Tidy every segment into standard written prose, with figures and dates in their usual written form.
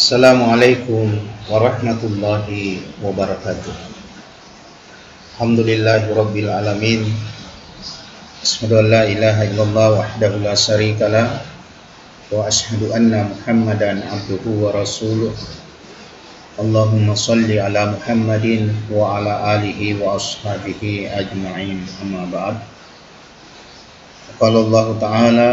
Assalamualaikum warahmatullahi wabarakatuh. Alhamdulillahirabbil alamin. Asyhadu an la ilaha illallah wahdahu la syarikalah wa asyhadu anna Muhammadan abduhu wa rasuluh. Allahumma shalli ala Muhammadin wa ala alihi wa ashabihi ajma'in. Amma ba'd. Qala Allah Ta'ala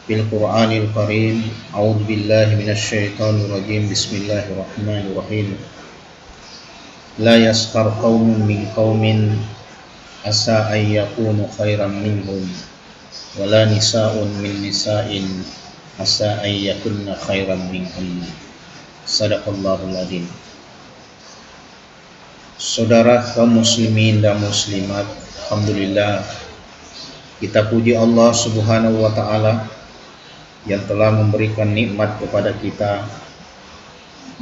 fil Qur'anil Karim, a'udzu billahi minasy syaithanir rajim. Bismillahirrahmanirrahim. La yaskhar qaumun min qaumin asa ay yakunu khairan minhum wala nisa'un min nisa'in asa ay yakunna khairan minhum. Sadaqallahul adzim. Saudara kaum muslimin dan muslimat, alhamdulillah kita puji Allah Subhanahu wa taala yang telah memberikan nikmat kepada kita,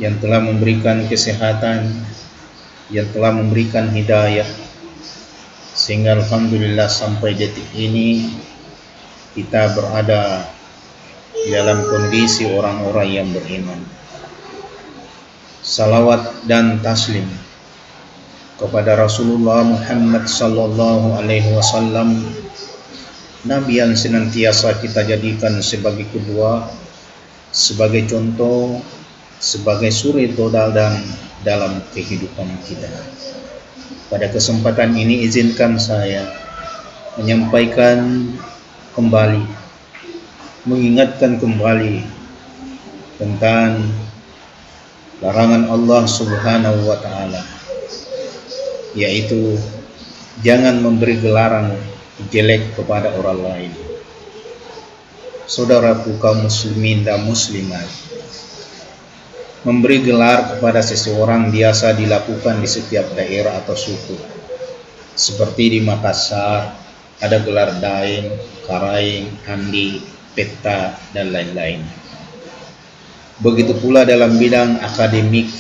yang telah memberikan kesehatan, yang telah memberikan hidayah, sehingga alhamdulillah sampai detik ini kita berada di dalam kondisi orang-orang yang beriman. Salawat dan taslim kepada Rasulullah Muhammad sallallahu alaihi wasallam, Nabi yang senantiasa kita jadikan sebagai kedua, sebagai contoh, sebagai suri teladan dalam kehidupan kita. Pada kesempatan ini izinkan saya menyampaikan kembali, mengingatkan kembali tentang larangan Allah Subhanahu wa taala, yaitu jangan memberi gelaran jelek kepada orang lain. Saudaraku kaum muslimin dan muslimat, memberi gelar kepada seseorang biasa dilakukan di setiap daerah atau suku. Seperti di Makassar ada gelar Daeng, Karaeng, Andi, Peta, dan lain-lain. Begitu pula dalam bidang akademik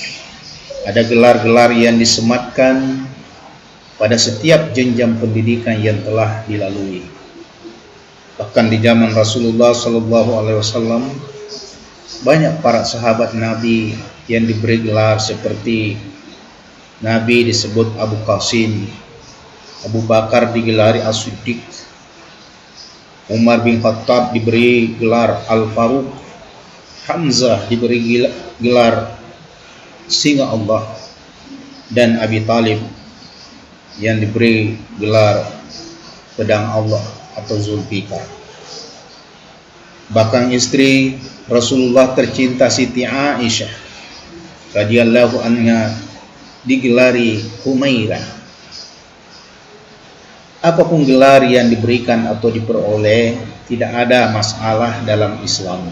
ada gelar-gelar yang disematkan pada setiap jenjang pendidikan yang telah dilalui. Bahkan di zaman Rasulullah Sallallahu Alaihi Wasallam banyak para sahabat Nabi yang diberi gelar seperti Nabi disebut Abu Qasim, Abu Bakar digelari As-Siddiq, Umar bin Khattab diberi gelar Al-Faruq, Hamzah diberi gelar Singa Allah, dan Abi Talib yang diberi gelar Pedang Allah atau Zulfikar. Bahkan istri Rasulullah tercinta Siti Aisyah radhiyallahu anha digelari Humairah. Apapun gelar yang diberikan atau diperoleh, tidak ada masalah dalam Islam.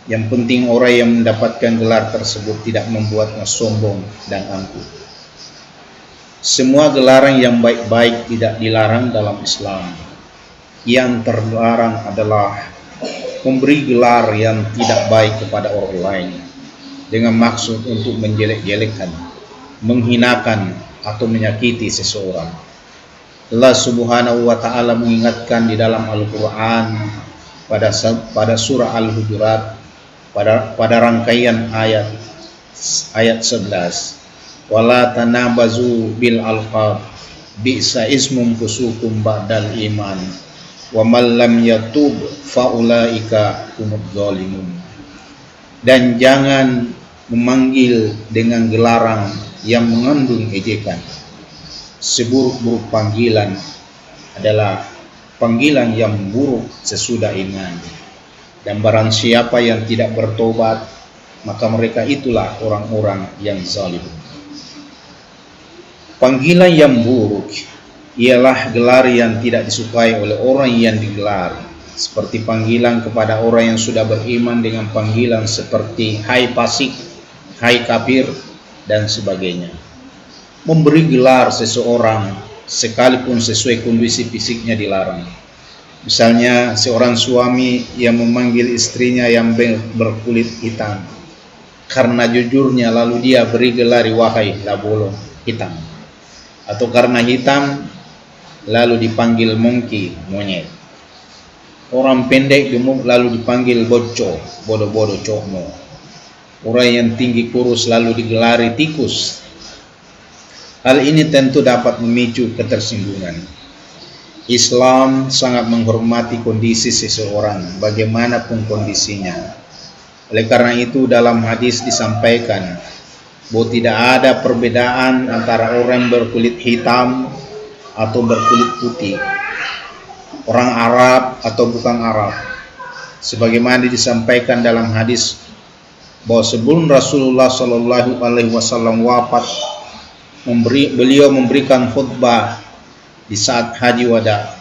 Yang penting orang yang mendapatkan gelar tersebut tidak membuatnya sombong dan angkuh. Semua gelaran yang baik-baik tidak dilarang dalam Islam. Yang terlarang adalah memberi gelar yang tidak baik kepada orang lain dengan maksud untuk menjelek-jelekkan, menghinakan, atau menyakiti seseorang. Allah Subhanahu wa taala mengingatkan di dalam Al-Qur'an pada surah Al-Hujurat pada rangkaian ayat 11. Wala tanabazu bil alqab bi'sa ismum fusukum ba'dal iman wa man lam yatub faulaika humudz zalimun. Dan jangan memanggil dengan gelaran yang mengandung ejekan. Seburuk-buruk panggilan adalah panggilan yang buruk sesudah iman. Dan barang siapa yang tidak bertobat, maka mereka itulah orang-orang yang zalim. Panggilan yang buruk ialah gelar yang tidak disukai oleh orang yang digelar, seperti panggilan kepada orang yang sudah beriman dengan panggilan seperti hai fasik, hai kafir, dan sebagainya. Memberi gelar seseorang sekalipun sesuai kondisi fisiknya dilarang. Misalnya seorang suami yang memanggil istrinya yang berkulit hitam karena jujurnya, lalu dia beri gelar wahai labolong hitam. Atau karena hitam lalu dipanggil monkey, monyet. Orang pendek gemuk lalu dipanggil bocor, bodoh-bodoh cokmo. Orang yang tinggi kurus lalu digelari tikus. Hal ini tentu dapat memicu ketersinggungan. Islam sangat menghormati kondisi seseorang, bagaimanapun kondisinya. Oleh karena itu dalam hadis disampaikan bahwa tidak ada perbedaan antara orang berkulit hitam atau berkulit putih, orang Arab atau bukan Arab. Sebagaimana disampaikan dalam hadis bahwa sebelum Rasulullah Shallallahu Alaihi Wasallam wafat, beliau memberikan khutbah di saat haji wada.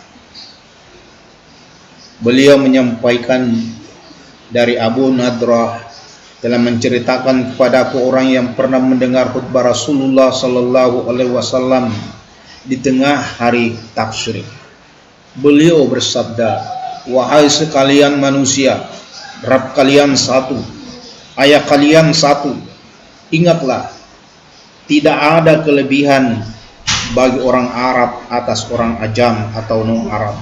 Beliau menyampaikan dari Abu Nadrah telah menceritakan kepadaku orang yang pernah mendengar khutbah Rasulullah Shallallahu Alaihi Wasallam di tengah hari tasyrik. Beliau bersabda, wahai sekalian manusia, Rabb kalian satu, ayah kalian satu. Ingatlah, tidak ada kelebihan bagi orang Arab atas orang Ajam atau non-Arab,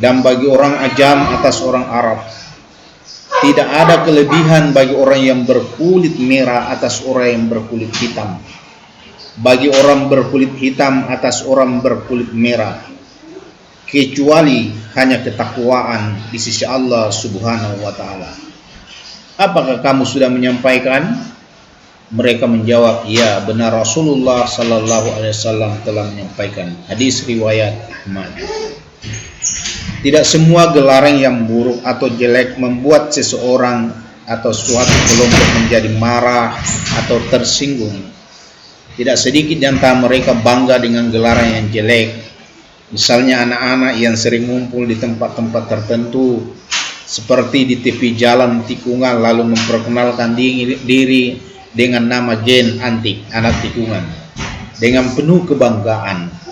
dan bagi orang Ajam atas orang Arab. Tidak ada kelebihan bagi orang yang berkulit merah atas orang yang berkulit hitam, bagi orang berkulit hitam atas orang berkulit merah, kecuali hanya ketakwaan di sisi Allah Subhanahu wa Ta'ala. Apakah kamu sudah menyampaikan? Mereka menjawab, ya benar, Rasulullah Sallallahu Alaihi Wasallam telah menyampaikan. Hadis riwayat Ahmad. Tidak semua gelaran yang buruk atau jelek membuat seseorang atau suatu kelompok menjadi marah atau tersinggung. Tidak sedikit di antara mereka bangga dengan gelaran yang jelek. Misalnya anak-anak yang sering ngumpul di tempat-tempat tertentu, seperti di tepi jalan tikungan, lalu memperkenalkan diri dengan nama Jen Antik, anak tikungan, dengan penuh kebanggaan.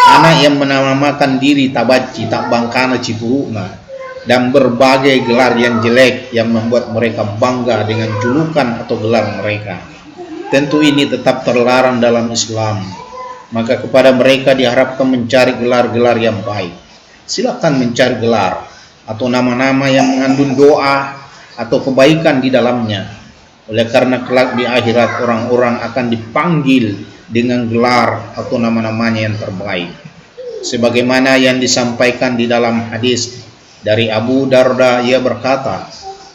Anak yang menamakan diri Tabaci, Tak Bangkana Cipuruna, dan berbagai gelar yang jelek yang membuat mereka bangga dengan julukan atau gelar mereka. Tentu ini tetap terlarang dalam Islam. Maka kepada mereka diharapkan mencari gelar-gelar yang baik. Silakan mencari gelar atau nama-nama yang mengandung doa atau kebaikan di dalamnya. Oleh karena kelak di akhirat orang-orang akan dipanggil dengan gelar atau nama-namanya yang terbaik. Sebagaimana yang disampaikan di dalam hadis dari Abu Darda, ia berkata,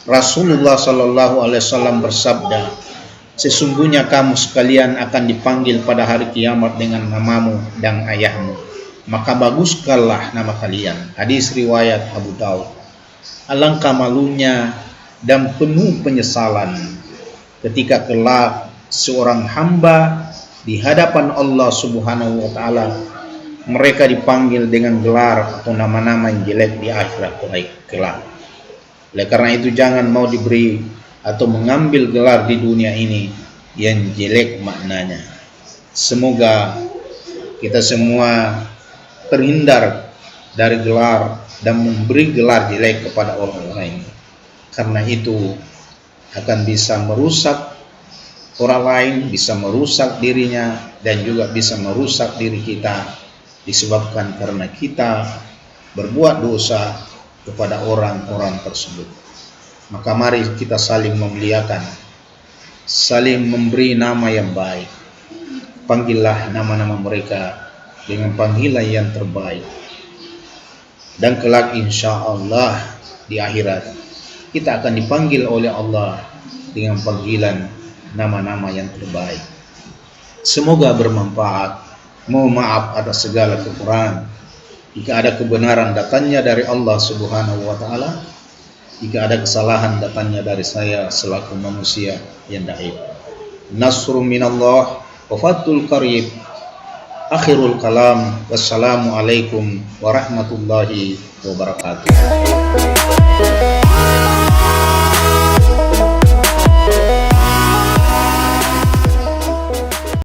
Rasulullah Shallallahu Alaihi Wasallam bersabda, sesungguhnya kamu sekalian akan dipanggil pada hari kiamat dengan namamu dan ayahmu, maka baguskanlah nama kalian. Hadis riwayat Abu Daud. Alangkah malunya dan penuh penyesalan ketika kelak seorang hamba di hadapan Allah Subhanahu wa Ta'ala, mereka dipanggil dengan gelar atau nama-nama yang jelek di akhirat kelak. Oleh karena itu jangan mau diberi atau mengambil gelar di dunia ini yang jelek maknanya. Semoga kita semua terhindar dari gelar dan memberi gelar jelek kepada orang lain, karena itu akan bisa merusak orang lain, bisa merusak dirinya, dan juga bisa merusak diri kita, disebabkan karena kita berbuat dosa kepada orang-orang tersebut. Maka mari kita saling memuliakan, saling memberi nama yang baik. Panggillah nama-nama mereka dengan panggilan yang terbaik, dan kelak insya Allah di akhirat kita akan dipanggil oleh Allah dengan panggilan nama-nama yang terbaik. Semoga bermanfaat. Mohon maaf atas segala kekurangan. Jika ada kebenaran datangnya dari Allah Subhanahu wa Ta'ala, jika ada kesalahan datangnya dari saya selaku manusia yang dhaif. Nasrun minallah wa fathul qarib. Akhirul kalam. Wassalamualaikum warahmatullahi wabarakatuh.